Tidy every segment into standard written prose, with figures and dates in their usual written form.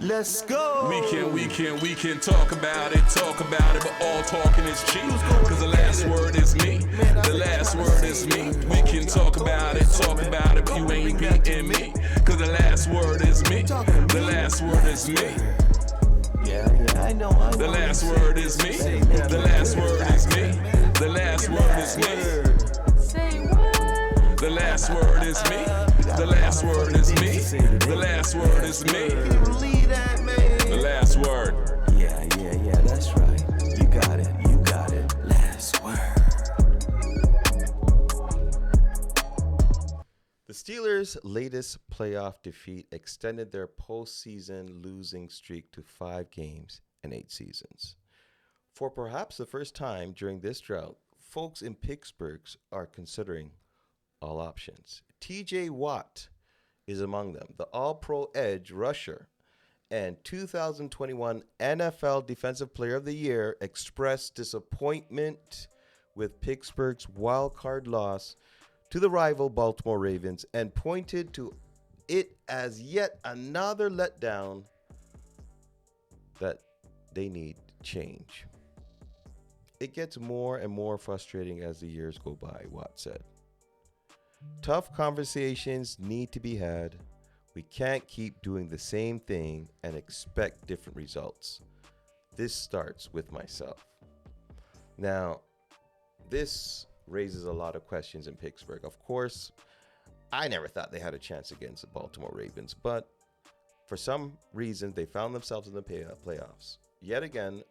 Let's go. We can talk about it, but all talking is cheap. Cause the last word is me. The last word is me. We can talk about it, but you ain't beating me. Cause the last word is me. The last word is me. Yeah, I know. The last word is me. The last word is me. The last word is me. Say what? The last word is me. The last word is me. The last word is me. Believe that, man. The last word. Yeah, that's right. You got it. Last word. The Steelers' latest playoff defeat extended their postseason losing streak to 5 games and 8 seasons. For perhaps the first time during this drought, folks in Pittsburgh are considering all options. TJ Watt is among them, the all-pro edge rusher and 2021 NFL Defensive Player of the Year, expressed disappointment with Pittsburgh's wild card loss to the rival Baltimore Ravens and pointed to it as yet another letdown that they need change. It gets more and more frustrating as the years go by, Watt said. Tough conversations need to be had. We can't keep doing the same thing and expect different results. This starts with myself. Now, this raises a lot of questions in Pittsburgh. Of course, I never thought they had a chance against the Baltimore Ravens, but for some reason, they found themselves in the playoffs. Yet again,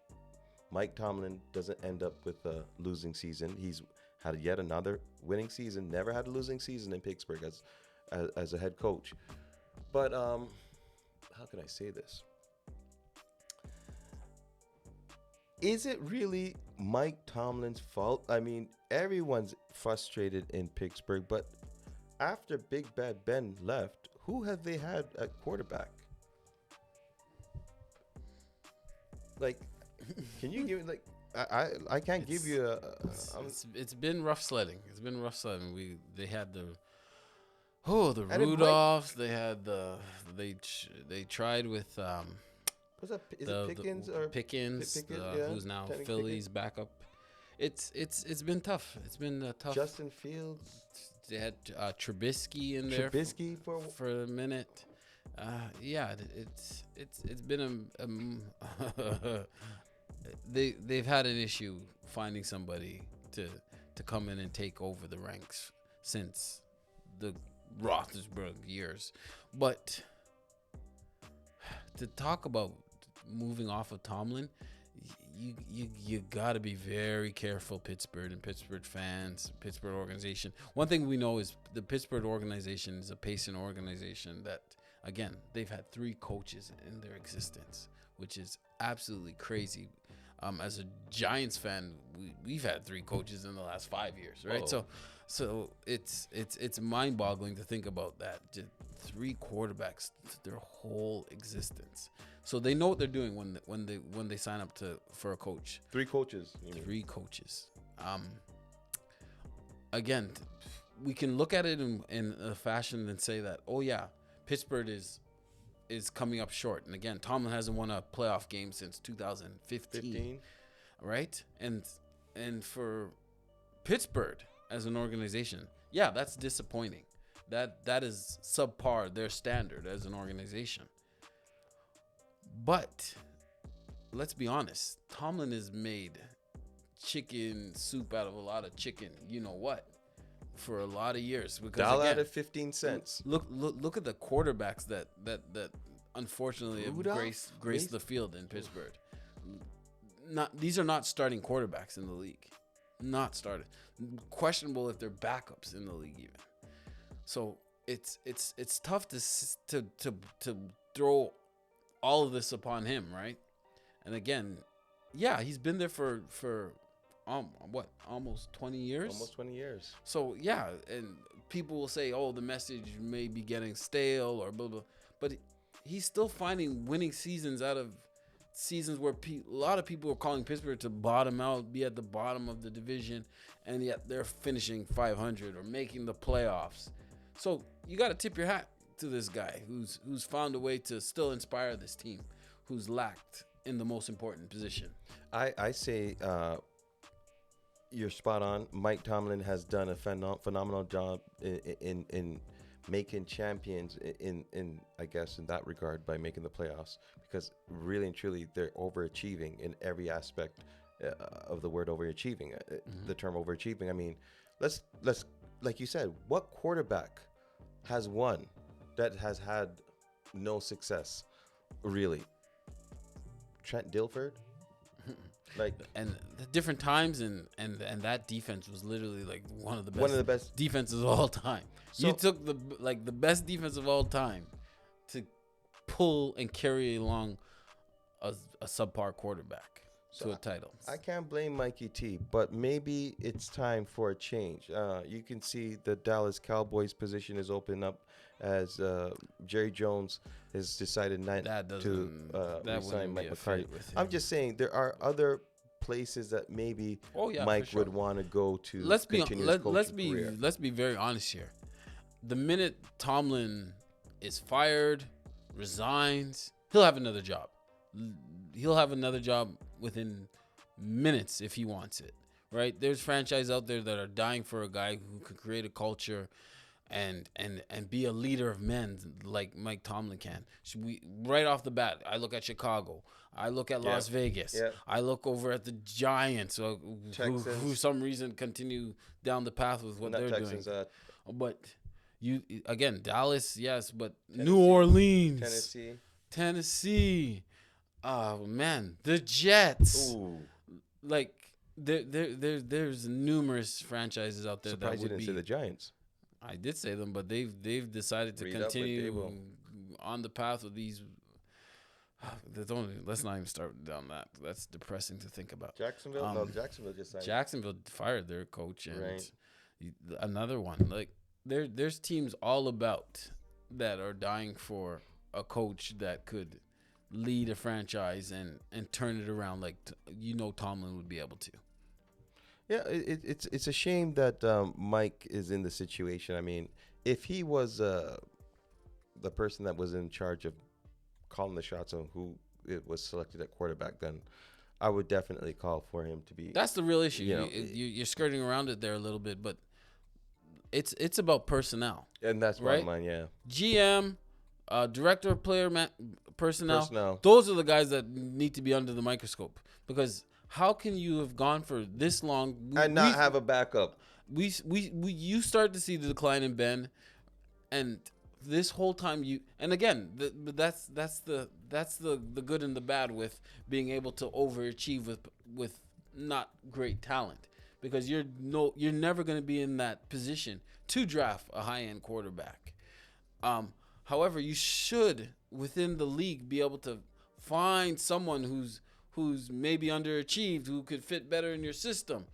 Mike Tomlin doesn't end up with a losing season. He's had yet another winning season. Never had a losing season in Pittsburgh as a head coach. But how can I say this? Is it really Mike Tomlin's fault? I mean, everyone's frustrated in Pittsburgh, but after Big Bad Ben left, who have they had at quarterback? Like, can you give me, like, I can't give you a. It's been rough sledding. They had the Rudolphs. They had they tried with What's that? Is it Pickens or Pickens? Who's now Kenny Philly's backup. It's been tough. It's been tough. Justin Fields. They had Trubisky in there for a minute. It's been they've had an issue finding somebody to come in and take over the ranks since the Roethlisberger years. But to talk about moving off of Tomlin, you got to be very careful, Pittsburgh and Pittsburgh fans, Pittsburgh organization. One thing we know is the Pittsburgh organization is a pacing organization that, again, they've had 3 coaches in their existence, which is absolutely crazy. As a Giants fan, we've had 3 coaches in the last 5 years, right? Oh. So it's mind-boggling to think about that. Just 3 quarterbacks their whole existence. So they know what they're doing when they sign up for a coach. 3 coaches. 3 coaches. Again, we can look at it in a fashion and say that, oh yeah, Pittsburgh is coming up short. And again, Tomlin hasn't won a playoff game since 2015. Right? And for Pittsburgh as an organization, yeah, that's disappointing. That is subpar their standard as an organization. But let's be honest, Tomlin has made chicken soup out of a lot of chicken, you know what, for a lot of years. Because $1 out of 15 cents. Look at the quarterbacks that unfortunately have graced the field in Pittsburgh. These are not starting quarterbacks in the league. Not started. Questionable if they're backups in the league even. So it's tough to throw all of this upon him, right? And again, yeah, he's been there for almost 20 years? Almost 20 years. So, yeah, and people will say, oh, the message may be getting stale or blah, blah. But he's still finding winning seasons out of seasons where a lot of people are calling Pittsburgh to bottom out, be at the bottom of the division, and yet they're finishing 500 or making the playoffs. So you got to tip your hat to this guy who's found a way to still inspire this team, who's lacked in the most important position. I say you're spot on. Mike Tomlin has done a phenomenal job in making champions in I guess in that regard by making the playoffs, because really and truly they're overachieving in every aspect of the word overachieving. The term overachieving. I mean, let's like you said, what quarterback has won that has had no success? Really, Trent Dilfer. Like, and the different times and that defense was literally like one of the best defenses of all time. So, you took the best defense of all time to pull and carry along a subpar quarterback to a title. I can't blame Mikey T, but maybe it's time for a change. You can see the Dallas Cowboys position is open up as Jerry Jones has decided not to resign Mike McCarthy. I'm just saying there are other places that maybe Mike would want to go to. Let's be very honest here. The minute Tomlin is fired, resigns, he'll have another job. He'll have another job within minutes if he wants it, right? There's franchises out there that are dying for a guy who could create a culture and be a leader of men like Mike Tomlin can. Right off the bat, I look at Chicago. I look at Las Vegas. Yeah. I look over at the Giants, who for some reason continue down the path with what they're doing. But you again, Dallas, yes, but Tennessee, New Orleans, Tennessee. Oh man, the Jets. Ooh. Like there's numerous franchises out there. Surprised you didn't say the Giants. I did say them, but they've decided to continue on the path with these. Let's not even start down that. That's depressing to think about. Jacksonville, Jacksonville just signed. Jacksonville fired their coach, and another one. Like there's teams all about that are dying for a coach that could lead a franchise and turn it around. Like Tomlin would be able to. Yeah, it's a shame that Mike is in the situation. I mean, if he was the person that was in charge of calling the shots on who it was selected at quarterback, then I would definitely call for him to be. That's the real issue. You're skirting around it there a little bit, but it's about personnel. And that's right? Mine, yeah. GM, director of player personnel. Those are the guys that need to be under the microscope, because how can you have gone for this long and not have a backup? You start to see the decline in Ben, and this whole time that's the good and the bad with being able to overachieve with not great talent, because you're never going to be in that position to draft a high-end quarterback. However, you should within the league be able to find someone who's maybe underachieved, who could fit better in your system.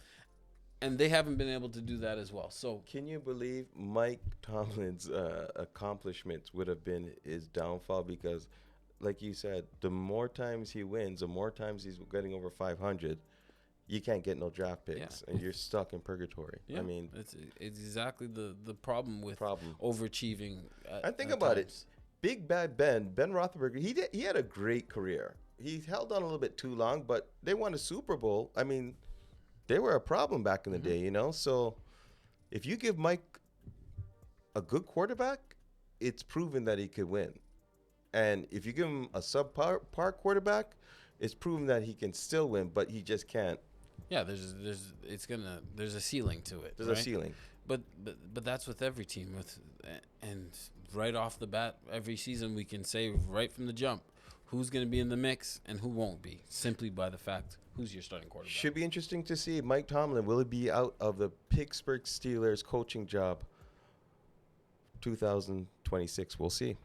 And they haven't been able to do that as well. So can you believe Mike Tomlin's accomplishments would have been his downfall? Because, like you said, the more times he wins, the more times he's getting over 500, you can't get no draft picks, and you're stuck in purgatory. Yeah. I mean, it's exactly the problem with overachieving. And think about it. Big Bad Ben Roethlisberger, he had a great career. He held on a little bit too long, but they won a Super Bowl. I mean, they were a problem back in the day, So if you give Mike a good quarterback, it's proven that he could win. And if you give him a subpar quarterback, it's proven that he can still win, but he just can't. Yeah, there's a ceiling to it. There's a ceiling. But that's with every team. And right off the bat, every season we can say right from the jump who's going to be in the mix and who won't be, simply by the fact who's your starting quarterback. Should be interesting to see. Mike Tomlin, will he be out of the Pittsburgh Steelers coaching job 2026? We'll see.